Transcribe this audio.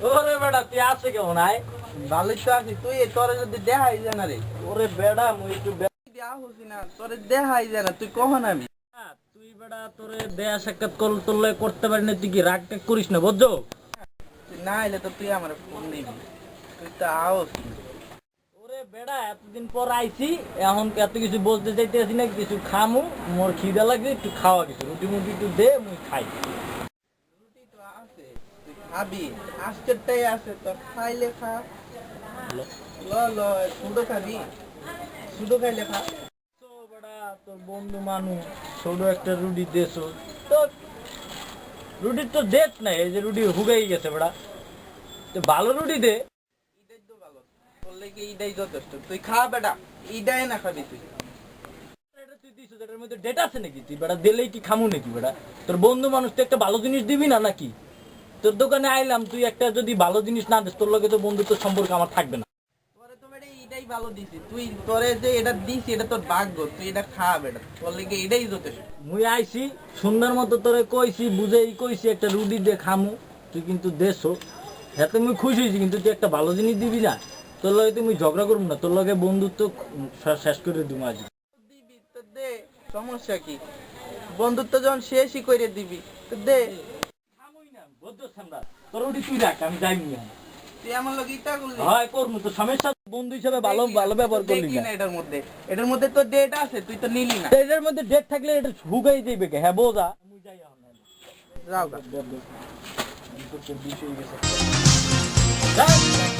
ওরে বেটা তুই আছে কেমন আয়? ভালোই তো আছি, তুই তোরে যদি দেখাই যায় না রে। ওরে বেটা মুই একটু দেয়া হচ্ছি না, তোরে দেখাই যায় না, তুই কখন আমি তুই বেটা তোরে দেয়া সাক্ষাৎ কল তোর করতে পারি না, তুই কি রাগ টাগ করিস না বুঝছো? তুই না এলে তো তুই আমার ফোন দিবি, তুই তো আওস। ওরে বেটা এতদিন পর আইছি, এখন এত কিছু বলতে চাইতেছি না, কিছু খামু, মোর খিদা লাগছে, একটু খাওয়া কিছু রুটি মুটি একটু দে মুই খাই। রুটি তো আছে, তুই খাবি, আজকেরটাই আছে, তো খাইলে খা। ল ল, শুধু খাবি, শুধু খাইলে খা। তো বেটা তোর বন্ধু মানুষ, ছোট একটা রুটি দেছো তো, রুটির তো ডেট নাই, এই যে রুটি হুগাই গেছে বেটা, তো ভালো রুটি দে। এটাই তো ভালো, তোর লেগে এটাই যথেষ্ট, তুই খা বেটা, এইটাই না খাবি তুই। এটা তুই দিছিস, এটার মধ্যে ডেট আছে নাকি? তুই বেটা দিলেই কি খামু নাকি বেটা? তোর বন্ধু মানুষ, তুই একটা ভালো জিনিস দিবি না নাকি? তোর দোকানে আইলাম, তুই একটা যদি ভালো জিনিস না দিস, তোর লগে তো বন্ধুত্ব সম্পর্ক আমার থাকবে না। তোরে তো বেটা এটাই ভালো দিছি, তুই তোরে যে এটা দিছি এটা তোর ভাগ্য, তুই এটা খা বেটা, তোর লেগে এটাই যথেষ্ট। মুই আইছি সুন্দর মতো তোরে কইছি, বুঝেই কইছি একটা রুটি দিয়ে খামু, তুই কিন্তু দেছো, এতে মুই খুশি হয়েছি, কিন্তু তুই একটা ভালো জিনিস দিবি না, তোর লগে তুই ঝগড়া করবো না, তোর লগে বন্ধুত্ব শেষ করে দিব আজ। দিবি তো দে, সমস্যা কি? বন্ধুত্ব যখন শেষই করে দিবি তো দে। খামুই না বদ্ধ সামরা, তোর রুটি তুই রাখ, আমি যাই নিয়ে। তুই আমার লোক ইটা করলি, হয় করবো তো, সমস্যা বন্ধু হিসাবে ভালো ভালো ব্যবহার করলি দেখলি না। না এটার মধ্যে তোর ডেট আছে, তুই তো নিলি না। এটার মধ্যে ডেট থাকলে এটা হুগাই যাইবে কে? হ্যাঁ বোঝা, মুই যাই এখন। যাও গা। যাই।